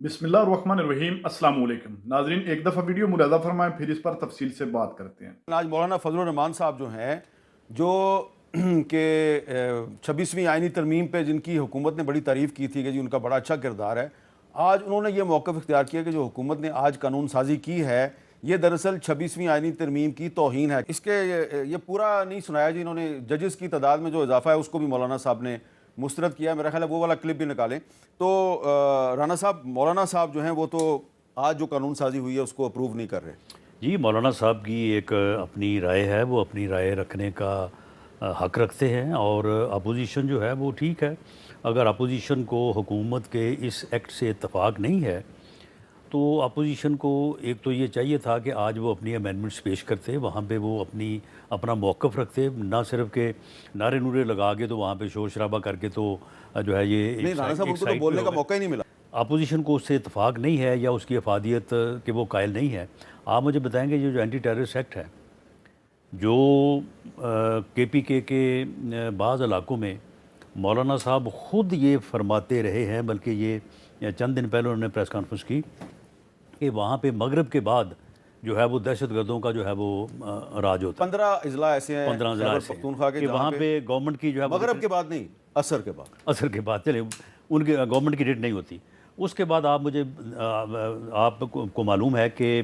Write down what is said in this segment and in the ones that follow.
बिस्मिल्लाहिर्रहमानिर्रहीम अस्सलाम वालेकुम नाजरीन, एक दफ़ा वीडियो मुलाज़ा फरमाएं, फिर इस पर तफसील से बात करते हैं। आज मौलाना फजलुर रहमान साहब जो हैं, जो कि 26वीं आइनी तरमीम पे जिनकी हुकूमत ने बड़ी तारीफ़ की थी कि जी उनका बड़ा अच्छा किरदार है, आज उन्होंने ये मौक़िफ़ इख्तियार किया कि जो हुकूमत ने आज कानून साजी की है ये दरअसल 26वीं आइनी तरमीम की तौहीन है। इसके ये पूरा नहीं सुनाया जी इन्होंने, जजेस की तादाद में जो इजाफा है उसको भी मौलाना साहब ने मुस्तरद किया। मेरा ख्याल है वो वाला क्लिप भी निकालें। तो राना साहब, मौलाना साहब जो हैं वो तो आज जो कानून साजी हुई है उसको अप्रूव नहीं कर रहे। जी, मौलाना साहब की एक अपनी राय है, वो अपनी राय रखने का हक़ रखते हैं और अपोजिशन जो है वो ठीक है। अगर अपोजिशन को हुकूमत के इस एक्ट से इत्तफ़ाक़ नहीं है तो अपोजिशन को एक तो ये चाहिए था कि आज वो अपनी अमेंडमेंट्स पेश करते, वहाँ पे वो अपना मौक़िफ़ रखते, ना सिर्फ के नारे नूरे लगा के तो वहाँ पे शोर शराबा करके तो जो है ये नहीं, राना साहब उनको तो बोलने का मौका ही नहीं मिला। अपोजिशन को उससे इत्तफ़ाक़ नहीं है या उसकी अफादियत के वो कायल नहीं है। आप मुझे बताएंगे ये जो एंटी टेररिस्ट एक्ट है, जो KPK के बाज़ इलाक़ों में मौलाना साहब ख़ुद ये फरमाते रहे हैं, बल्कि ये चंद दिन पहले उन्होंने प्रेस कॉन्फ्रेंस की कि वहाँ पे मगरिब के बाद जो है वो दहशतगर्दों का जो है वो राज होता है। 15 अज़ला ऐसे हैं 15 अज़ला पख्तूनख्वा के वहाँ पे गवर्नमेंट की जो है मगरिब के बाद नहीं, असर के बाद चले उनके गवर्नमेंट की रेट नहीं होती। उसके बाद आपको मालूम है कि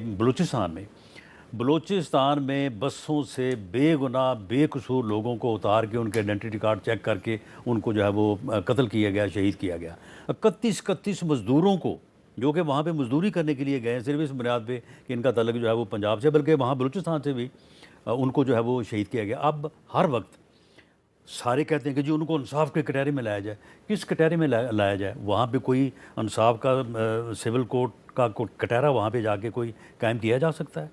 बलूचिस्तान में बसों से बेगुनाह बेकसूर लोगों को उतार के उनके आइडेंटिटी कार्ड चेक करके उनको जो है वो कत्ल किया गया, शहीद किया गया। 31 मज़दूरों को जो कि वहाँ पे मजदूरी करने के लिए गए हैं सिर्फ इस बुनियाद पे कि इनका तल्लुक़ जो है वो पंजाब से, बल्कि वहाँ बलूचिस्तान से भी उनको जो है वो शहीद किया गया। अब हर वक्त सारे कहते हैं कि जी उनको इंसाफ के कटहरे में लाया जाए। किस कटहरे में लाया जाए? वहाँ पे कोई इंसाफ का सिविल कोर्ट का कटहरा वहाँ पे जाके कोई कायम किया जा सकता है?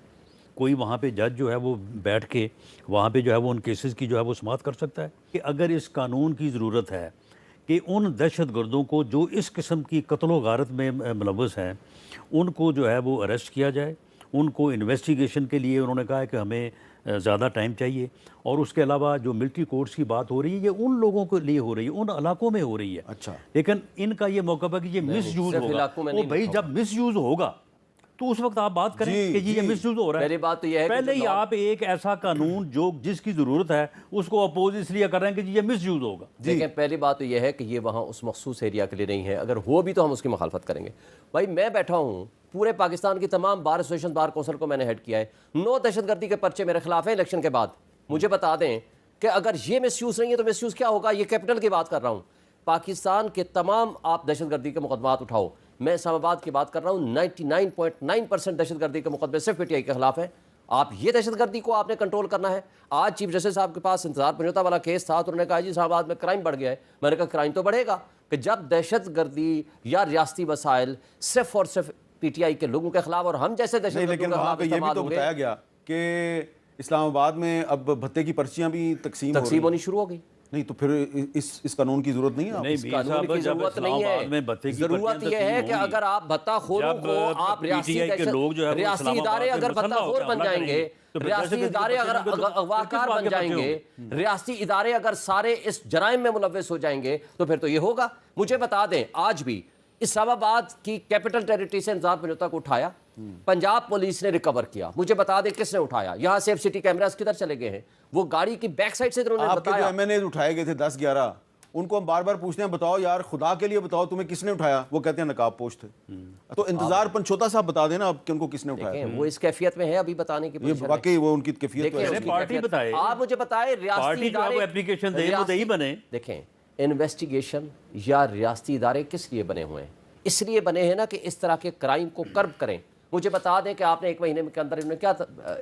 कोई वहाँ पे जज जो है वो बैठ के वहाँ पे जो है वो उन केसेस की जो है वो समाअत कर सकता है? कि अगर इस कानून की ज़रूरत है कि उन दहशतगर्दों को जो इस किस्म की कत्लो गारत में मुलव्वस हैं उनको जो है वो अरेस्ट किया जाए, उनको इन्वेस्टिगेशन के लिए उन्होंने कहा है कि हमें ज़्यादा टाइम चाहिए। और उसके अलावा जो मिलिट्री कोर्ट्स की बात हो रही है ये उन लोगों के लिए हो रही है, उन इलाकों में हो रही है। अच्छा, लेकिन इनका ये मौका है कि ये मिस यूज़ होगा। वो भाई जब मिस यूज़ होगा तो उस वक्त आप बात करें कि जी ये मिसयूज हो रहा है। पहली बात तो ये है पहले ही आप एक ऐसा कानून जो जिसकी ज़रूरत है उसको अपोज इसलिए कर रहे हैं कि जी ये मिसयूज होगा। देखें, पहली बात तो ये है कि ये वहाँ उस मखसूस एरिया के लिए नहीं है, अगर हो भी तो हम उसकी मुखालफत करेंगे। भाई मैं बैठा हूँ, पूरे पाकिस्तान की तमाम बार एसोसिएशन, बार कौंसिल को मैंने हेड किया है। 9 दहशतगर्दी के पर्चे मेरे खिलाफ है इलेक्शन के बाद। मुझे बता दें कि अगर ये मिसयूज़ नहीं है तो मिसयूज़ क्या होगा? ये कैपिटल की बात कर रहा हूँ। पाकिस्तान के तमाम आप दहशतगर्दी के मुकदमात उठाओ, मैं इस्लामाबाद की बात कर रहा हूँ, 99.9% दहशतगर्दी के मुकदमे सिर्फ PTI के खिलाफ है। आप ये दहशतगर्दी को आपने कंट्रोल करना है। आज चीफ जस्टिस साहब के पास इंतजार पंजोता वाला केस था तो उन्होंने कहा जी इस्लामाबाद में क्राइम बढ़ गया है। मैंने कहा क्राइम तो बढ़ेगा कि जब दहशतगर्दी या रियासती वसाइल सिर्फ और सिर्फ PTI के लोगों के खिलाफ और हम जैसे दहशतगर्दी लेकिन वहाँ पे ये भी तो बताया गया कि इस्लामाबाद में अब भत्ते की पर्चियाँ भी तकसीम होनी शुरू हो गई। नहीं तो फिर इस कानून की जरूरत नहीं है। नहीं, इस कानून की जरूरत नहीं है। जरूरत यह है कि अगर आप भत्ताखोरों को आप रियासती इदारे अगर भत्ताखोर बन जाएंगे, रियासती इदारे अगर अगवाकार बन जाएंगे, रियासती इदारे अगर सारे इस जराइम में मुलव्वस हो जाएंगे तो फिर तो ये होगा। मुझे बता दें, आज भी इस्लामाबाद की कैपिटल टेरिटरी से इंतजार पंजोता को उठाया, पंजाब पुलिस ने रिकवर किया। मुझे बता दें किसने उठाया? यहाँ सेफ सिटी कैमरास किधर चले गए हैं? वो गाड़ी की बैक साइड से उन्होंने बताया। MNA उठाए गए थे 10-11, उनको हम बार बार पूछते हैं बताओ यार खुदा के लिए बताओ तुम्हें किसने उठाया? वो कहते हैं नकाब पोश थे। तो इंतजार पंचोता साहब बता देना अब कि उनको किसने उठाया। वो इस कैफियत में है अभी बताने की पोजीशन है। वाकई वो उनकी कैफियत है। पार्टी बताए, आप मुझे बताएं रियासती इदारे एप्लीकेशन दे वो नहीं बने। देखें, इन्वेस्टिगेशन या रियासती इदारे किस लिए बने हुए हैं? इसलिए बने हैं ना कि इस तरह के क्राइम को कर्ब करें। मुझे बता दें कि आपने 1 महीने के अंदर इन्होंने क्या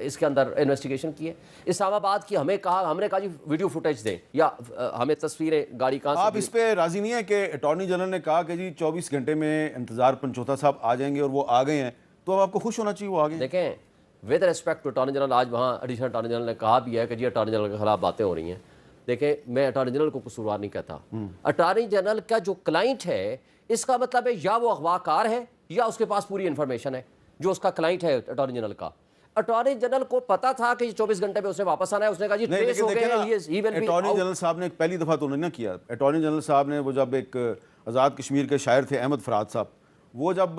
इसके अंदर इन्वेस्टिगेशन की है? इस्लामाबाद की हमने कहा जी वीडियो फुटेज दें या हमें तस्वीरें गाड़ी कहाँ से। आप इस पे राजी नहीं है कि अटॉर्नी जनरल ने कहा कि जी 24 घंटे में इंतजार पंचोता साहब आ जाएंगे और वो आ गए हैं, तो अब आपको खुश होना चाहिए वो आ गए। देखें, with respect to attorney general, आज वहाँ एडिशनल अटॉर्नी जनरल ने कहा भी है कि जी अटॉर्नी जनरल के खिलाफ बातें हो रही हैं। देखें, मैं अटॉर्नी जनरल को कसूरवार नहीं कहता। अटॉर्नी जनरल का जो क्लाइंट है, इसका मतलब है या वो अगवाकार है या उसके पास पूरी इंफॉर्मेशन है। जो उसका क्लाइंट है अटॉर्नी जनरल का, अटॉर्नी जनरल को पता था कि 24 घंटे में उसने वापस आना है। उसने कहा जी ट्रेस हो गए। अटॉर्नी जनरल साहब ने पहली दफा तो उन्होंने किया। अटॉर्नी जनरल साहब ने वो जब एक आज़ाद कश्मीर के शायर थे अहमद फराद साहब, वो जब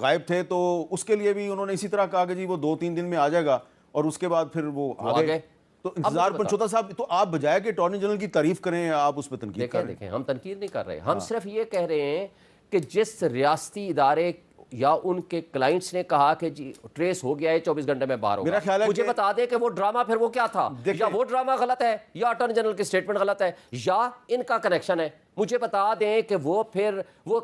गायब थे तो उसके लिए भी उन्होंने इसी तरह कहा कि जी वो 2-3 दिन में आ जाएगा, और उसके बाद फिर वो आ गए। तो इंतजार पंचोता साहब, तो आप बजाय कि अटॉर्नी जनरल की तारीफ करें, आप उस पर तनकीद कर रहे हैं। देखें, हम तनकीद नहीं कर रहे, हम सिर्फ ये कह रहे हैं कि जिस रियासती इदारे या उनके क्लाइंट्स ने कहा कि जी ट्रेस हो गया है, 24 घंटे में बाहर मेरा होगा, ख्याल है मुझे कि बता दें कि वो ड्रामा फिर वो क्या था, या वो ड्रामा गलत है, या अटॉर्नी जनरल की स्टेटमेंट गलत है, या इनका कनेक्शन है। मुझे बता दें कि वो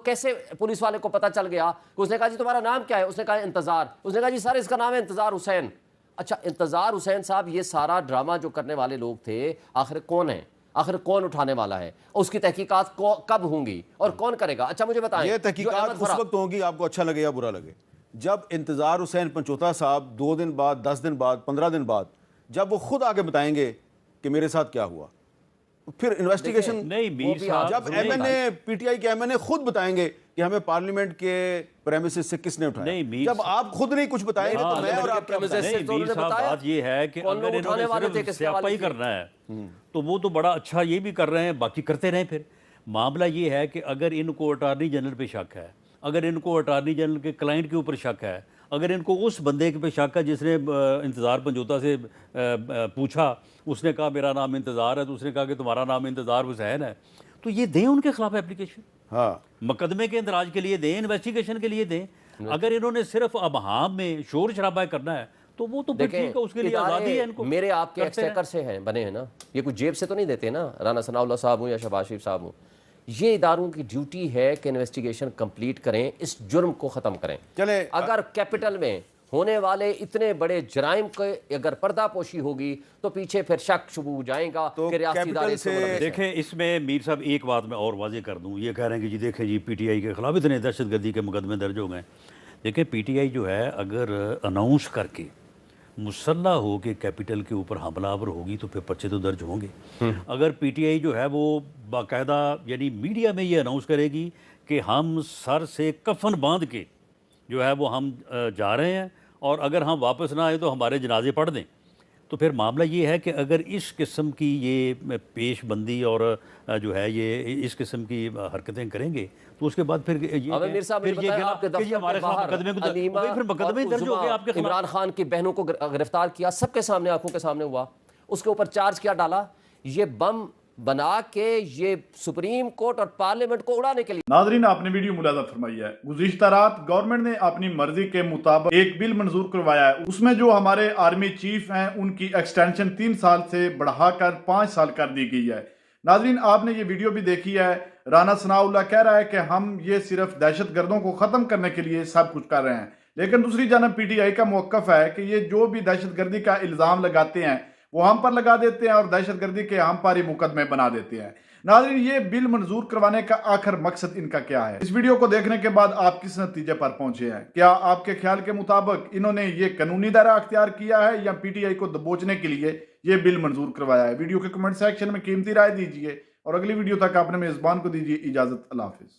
कैसे पुलिस वाले को पता चल गया। उसने कहा जी तुम्हारा नाम क्या है, उसने कहा इंतजार, उसने कहा जी सर इसका नाम है इंतजार हुसैन। अच्छा, इंतजार हुसैन साहब, ये सारा ड्रामा जो करने वाले लोग थे, आखिर कौन है, आखिर कौन उठाने वाला है, उसकी तहकीकात कब होंगी और कौन करेगा? अच्छा मुझे बताएं, ये तहकीकात उस वक्त होगी, आपको अच्छा लगे या बुरा लगे, जब इंतजार हुसैन पंचोता साहब 2 दिन बाद, 10 दिन बाद, 15 दिन बाद, जब वो खुद आके बताएंगे कि मेरे साथ क्या हुआ, फिर इन्वेस्टिगेशन नहीं मीर साहब, जब एमएनए, पीटीआई के एमएनए खुद बताएंगे कि हमें पार्लियामेंट के प्रेमिसेस से किसने उठाया, नहीं मीर जब आप खुद नहीं कुछ बताएंगे तो मैं और आप क्या बताएं? नहीं मीर साहब, बात ये है कि अगर इन्होंने सिर्फ स्यापा ही करना है तो वो तो बड़ा अच्छा ये भी कर रहे हैं, बाकी करते रहें। फिर मामला ये है कि अगर इनको अटॉर्नी जनरल पे शक है, अगर इनको अटॉर्नी जनरल के क्लाइंट के ऊपर शक है, अगर इनको उस बंदे के पे शक है जिसने इंतज़ार पंजोता से पूछा, उसने कहा मेरा नाम इंतज़ार है, तो उसने कहा कि तुम्हारा नाम इंतज़ार हुसैन है, तो ये दें उनके खिलाफ एप्लीकेशन, हाँ, मुकदमे के इंदराज के लिए दें, इन्वेस्टिगेशन के लिए दें। अगर इन्होंने सिर्फ अबहाम में शोर शराबा करना है तो वो तो फिर ठीक है, उसके लिए आज़ादी है इनको। मेरे आपके एक्सचेकर से हैं, बने हैं ना, ये कुछ जेब से तो नहीं देते ना, राना सनाउल्लाह साहब हूँ या शहबाज शरीफ साहब हूँ। ये इदारों की ड्यूटी है कि इन्वेस्टिगेशन कंप्लीट करें, इस जुर्म को ख़त्म करें। चले अगर कैपिटल में होने वाले इतने बड़े जराइम के अगर पर्दापोशी होगी तो पीछे फिर शक शुरू जाएगा तो कि रियासती इदारे से देखें, इसमें मीर साहब एक बात मैं और वाजे कर दूं, ये कह रहे हैं कि जी देखें जी पीटीआई के खिलाफ इतने दहशतगर्दी के मुकदमे दर्ज हो गए। देखें पीटीआई जो है अगर अनाउंस करके मुसल्ला हो के कैपिटल के ऊपर हमलावर होगी तो फिर पर्चे तो दर्ज होंगे। अगर पीटीआई जो है वो बाकायदा यानी मीडिया में ये अनाउंस करेगी कि हम सर से कफन बांध के जो है वो हम जा रहे हैं और अगर हम वापस ना आए तो हमारे जनाजे पढ़ दें, तो फिर मामला ये है कि अगर इस किस्म की ये पेशबंदी और जो है ये इस किस्म की हरकतें करेंगे तो उसके बाद फिर ये हमारे खिलाफ मुकदमे दर्ज हो गए आपके खिलाफ। इमरान खान की बहनों को गिरफ्तार किया, सबके सामने, आंखों के सामने हुआ, उसके ऊपर चार्ज क्या डाला, ये बम बना के ये सुप्रीम कोर्ट और पार्लियामेंट को उड़ाने के लिए। नाजरीन, आपने वीडियो मुलाजा फरमाई है। गुज़िश्ता रात गवर्नमेंट ने अपनी मर्जी के मुताबिक एक बिल मंजूर करवाया है। उसमें जो हमारे आर्मी चीफ हैं उनकी एक्सटेंशन 3 साल से बढ़ाकर 5 साल कर दी गई है। नाजरीन, आपने ये वीडियो भी देखी है। राना सनाउल्लाह कह रहा है कि हम ये सिर्फ दहशतगर्दों को खत्म करने के लिए सब कुछ कर रहे हैं, लेकिन दूसरी जानब पीटीआई का मौकफ है कि ये जो भी दहशतगर्दी का इल्जाम लगाते हैं वो हम पर लगा देते हैं और दहशतगर्दी के हम पर ही मुकदमे बना देते हैं। नाज़रीन, ये बिल मंजूर करवाने का आखिर मकसद इनका क्या है? इस वीडियो को देखने के बाद आप किस नतीजे पर पहुंचे हैं? क्या आपके ख्याल के मुताबिक इन्होंने ये कानूनी दायरा अख्तियार किया है या पीटीआई को दबोचने के लिए ये बिल मंजूर करवाया है? वीडियो के कमेंट सेक्शन में कीमती राय दीजिए और अगली वीडियो तक आपने मेजबान को दीजिए इजाजत। अल्लाह हाफिज।